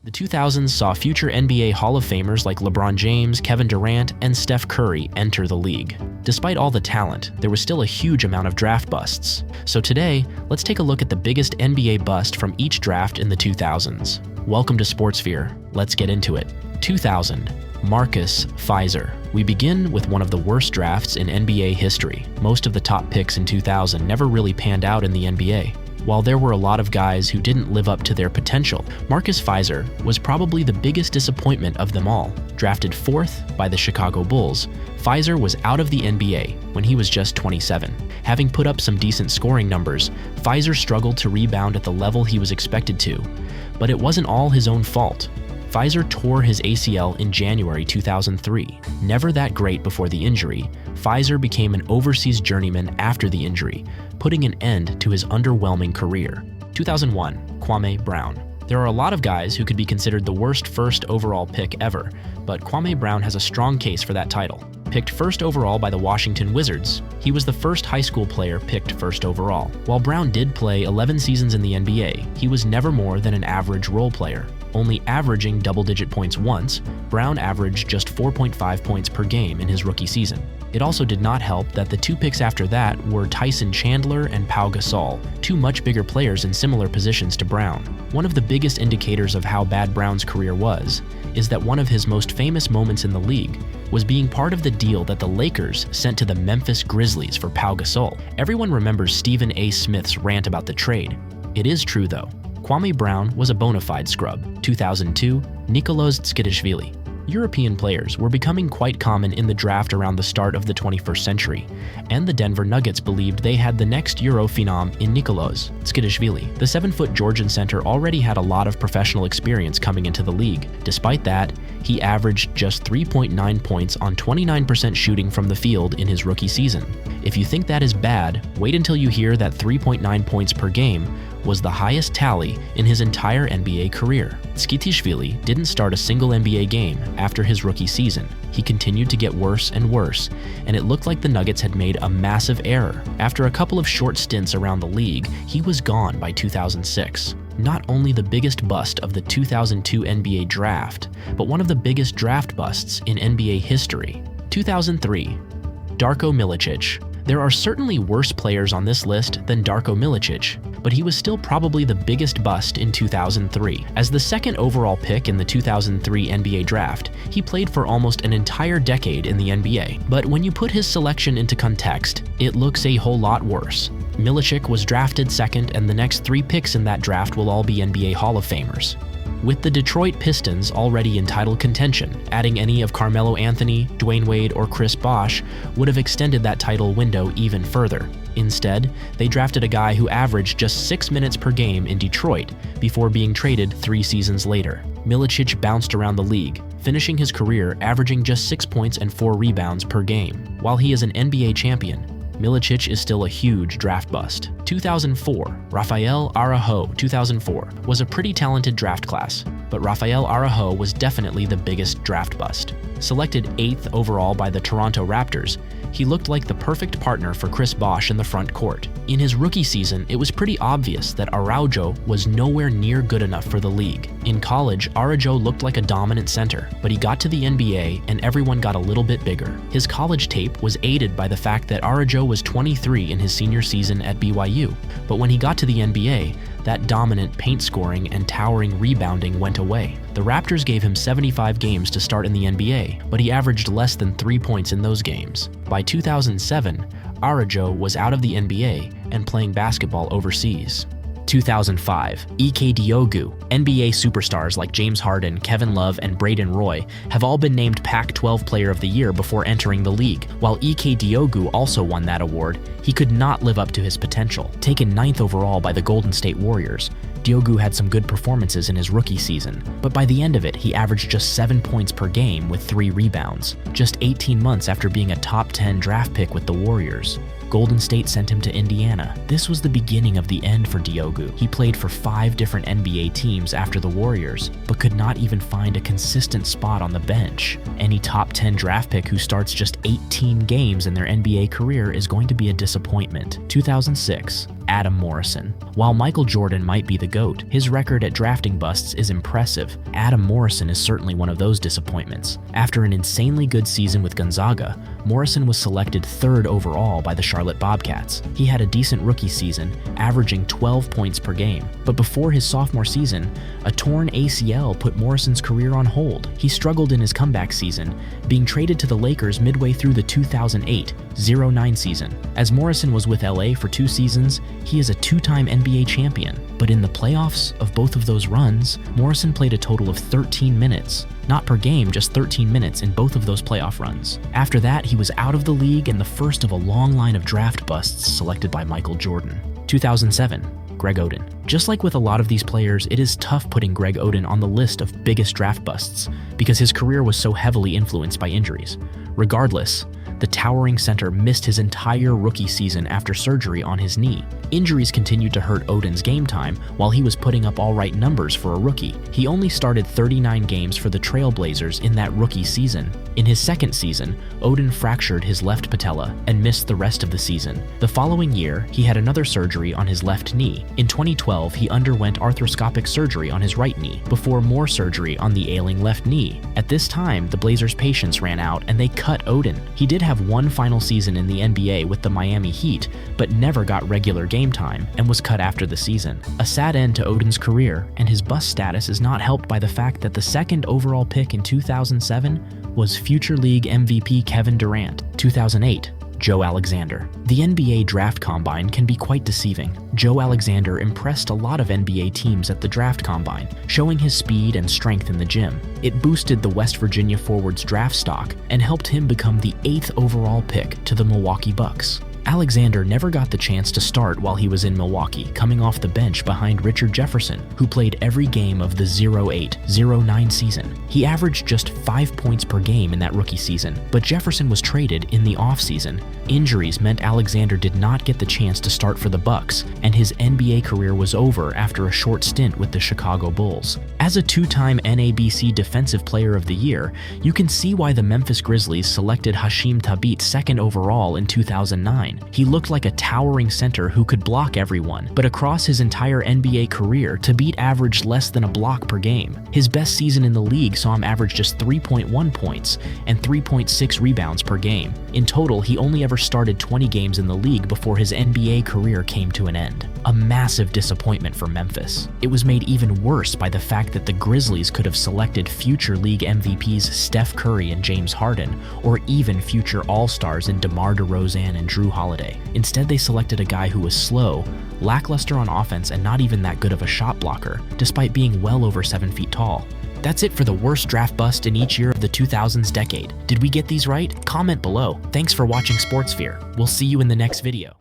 The 2000s saw future NBA Hall of Famers like LeBron James, Kevin Durant, and Steph Curry enter the league. Despite all the talent, there was still a huge amount of draft busts. So today, let's take a look at the biggest NBA bust from each draft in the 2000s. Welcome to SportsSphere. Let's get into it. 2000. Marcus Fizer. We begin with one of the worst drafts in NBA history. Most of the top picks in 2000 never really panned out in the NBA. While there were a lot of guys who didn't live up to their potential, Marcus Fizer was probably the biggest disappointment of them all. Drafted 4th by the Chicago Bulls, Fizer was out of the NBA when he was just 27. Having put up some decent scoring numbers, Fizer struggled to rebound at the level he was expected to. But it wasn't all his own fault. Fizer tore his ACL in January 2003. Never that great before the injury, Fizer became an overseas journeyman after the injury, putting an end to his underwhelming career. 2001. Kwame Brown. There are a lot of guys who could be considered the worst first overall pick ever, but Kwame Brown has a strong case for that title. Picked first overall by the Washington Wizards, he was the first high school player picked first overall. While Brown did play 11 seasons in the NBA, he was never more than an average role player. Only averaging double-digit points once, Brown averaged just 4.5 points per game in his rookie season. It also did not help that the two picks after that were Tyson Chandler and Pau Gasol, two much bigger players in similar positions to Brown. One of the biggest indicators of how bad Brown's career was is that one of his most famous moments in the league was being part of the deal that the Lakers sent to the Memphis Grizzlies for Pau Gasol. Everyone remembers Stephen A. Smith's rant about the trade. It is true though. Kwame Brown was a bona fide scrub. 2002. Nikoloz Tskitishvili. European players were becoming quite common in the draft around the start of the 21st century, and the Denver Nuggets believed they had the next Euro phenom in Nikoloz Tskitishvili. The 7-foot Georgian center already had a lot of professional experience coming into the league. Despite that, he averaged just 3.9 points on 29% shooting from the field in his rookie season. If you think that is bad, wait until you hear that 3.9 points per game was the highest tally in his entire NBA career. Tskitishvili didn't start a single NBA game after his rookie season. He continued to get worse and worse, and it looked like the Nuggets had made a massive error. After a couple of short stints around the league, he was gone by 2006. Not only the biggest bust of the 2002 NBA draft, but one of the biggest draft busts in NBA history. 2003. Darko Milicic. There are certainly worse players on this list than Darko Milicic, but he was still probably the biggest bust in 2003. As the second overall pick in the 2003 NBA draft, he played for almost an entire decade in the NBA. But when you put his selection into context, it looks a whole lot worse. Milicic was drafted second, and the next 3 picks in that draft will all be NBA Hall of Famers. With the Detroit Pistons already in title contention, adding any of Carmelo Anthony, Dwayne Wade, or Chris Bosh would have extended that title window even further. Instead, they drafted a guy who averaged just 6 minutes per game in Detroit before being traded 3 seasons later. Milicic bounced around the league, finishing his career averaging just 6 points and 4 rebounds per game. While he is an NBA champion, Milicic is still a huge draft bust. 2004. Rafael Araujo. 2004 was a pretty talented draft class, but Rafael Araujo was definitely the biggest draft bust. Selected 8th overall by the Toronto Raptors, he looked like the perfect partner for Chris Bosh in the front court. In his rookie season, it was pretty obvious that Araujo was nowhere near good enough for the league. In college, Araujo looked like a dominant center, but he got to the NBA and everyone got a little bit bigger. His college tape was aided by the fact that Araujo was 23 in his senior season at BYU, but when he got to the NBA, that dominant paint scoring and towering rebounding went away. The Raptors gave him 75 games to start in the NBA, but he averaged less than 3 points in those games. By 2007, Araujo was out of the NBA and playing basketball overseas. 2005. Ike Diogu. NBA superstars like James Harden, Kevin Love, and Braden Roy have all been named Pac-12 Player of the Year before entering the league. While Ike Diogu also won that award, he could not live up to his potential. Taken 9th overall by the Golden State Warriors, Diogu had some good performances in his rookie season, but by the end of it, he averaged just 7 points per game with 3 rebounds, just 18 months after being a top 10 draft pick with the Warriors. Golden State sent him to Indiana. This was the beginning of the end for Diogu. He played for 5 different NBA teams after the Warriors, but could not even find a consistent spot on the bench. Any top 10 draft pick who starts just 18 games in their NBA career is going to be a disappointment. 2006. Adam Morrison. While Michael Jordan might be the GOAT, his record at drafting busts is impressive. Adam Morrison is certainly one of those disappointments. After an insanely good season with Gonzaga, Morrison was selected 3rd overall by the Charlotte Bobcats. He had a decent rookie season, averaging 12 points per game. But before his sophomore season, a torn ACL put Morrison's career on hold. He struggled in his comeback season, being traded to the Lakers midway through the 2008-09 season. As Morrison was with LA for 2 seasons, he is a 2-time NBA champion. But in the playoffs of both of those runs, Morrison played a total of 13 minutes. Not per game, just 13 minutes in both of those playoff runs. After that, he was out of the league and the first of a long line of draft busts selected by Michael Jordan. 2007. Greg Oden. Just like with a lot of these players, it is tough putting Greg Oden on the list of biggest draft busts because his career was so heavily influenced by injuries. Regardless, the towering center missed his entire rookie season after surgery on his knee. Injuries continued to hurt Oden's game time while he was putting up all right numbers for a rookie. He only started 39 games for the Trailblazers in that rookie season. In his second season, Oden fractured his left patella and missed the rest of the season. The following year, he had another surgery on his left knee. In 2012, he underwent arthroscopic surgery on his right knee before more surgery on the ailing left knee. At this time, the Blazers' patience ran out and they cut Oden. He did have one final season in the NBA with the Miami Heat, but never got regular game time and was cut after the season. A sad end to Oden's career, and his bust status is not helped by the fact that the 2nd overall pick in 2007 was future league MVP Kevin Durant. 2008. Joe Alexander. The NBA Draft Combine can be quite deceiving. Joe Alexander impressed a lot of NBA teams at the Draft Combine, showing his speed and strength in the gym. It boosted the West Virginia forward's draft stock and helped him become the 8th overall pick to the Milwaukee Bucks. Alexander never got the chance to start while he was in Milwaukee, coming off the bench behind Richard Jefferson, who played every game of the 08-09 season. He averaged just 5 points per game in that rookie season, but Jefferson was traded in the offseason. Injuries meant Alexander did not get the chance to start for the Bucks, and his NBA career was over after a short stint with the Chicago Bulls. As a 2-time NABC Defensive Player of the Year, you can see why the Memphis Grizzlies selected Hasheem Thabeet 2nd overall in 2009. He looked like a towering center who could block everyone, but across his entire NBA career, Thabeet averaged less than a block per game. His best season in the league saw him average just 3.1 points and 3.6 rebounds per game. In total, he only ever started 20 games in the league before his NBA career came to an end. A massive disappointment for Memphis. It was made even worse by the fact that the Grizzlies could have selected future league MVPs Steph Curry and James Harden, or even future All-Stars in DeMar DeRozan and Drew Holiday. Instead, they selected a guy who was slow, lackluster on offense, and not even that good of a shot blocker, despite being well over 7 feet tall. That's it for the worst draft bust in each year of the 2000s decade. Did we get these right? Comment below. Thanks for watching SportsSphere. We'll see you in the next video.